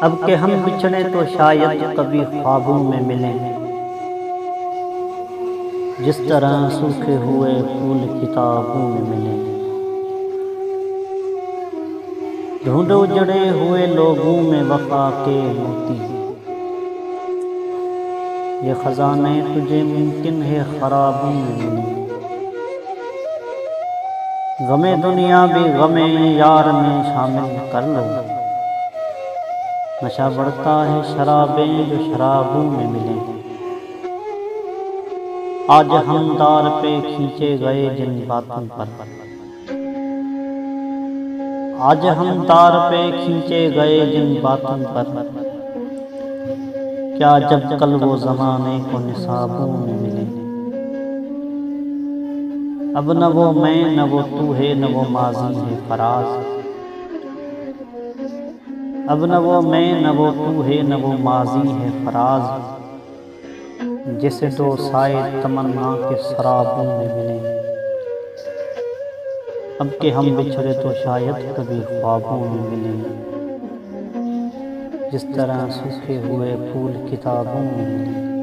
अब के हम बिछड़े तो शायद कभी ख्वाबों में मिलें, जिस तरह सूखे हुए फूल किताबों में मिलें। ढूंढो उजड़े हुए लोगों में वफा के मोती, ये खजाने तुझे मुमकिन है खराबों में मिलें। गमे दुनिया भी गमे यार में शामिल कर लो, नशा बढ़ता है शराबें जो शराबों में मिलें। आज हम दार पे खींचे गए जिन बातों पर, आज हम दार पे खींचे गए जिन बातों पर, क्या जब कल वो ज़माने को निसाबों में मिले। अब न वो मैं न वो तू है न वो माजी है फराज, अब न वो मैं न वो तू है न वो माजी है फराज, जिसे दो साए तमन्ना के शराबों में मिले। अब के हम बिछड़े तो शायद कभी ख्वाबों में मिले, जिस तरह सूखे हुए फूल किताबों में मिले।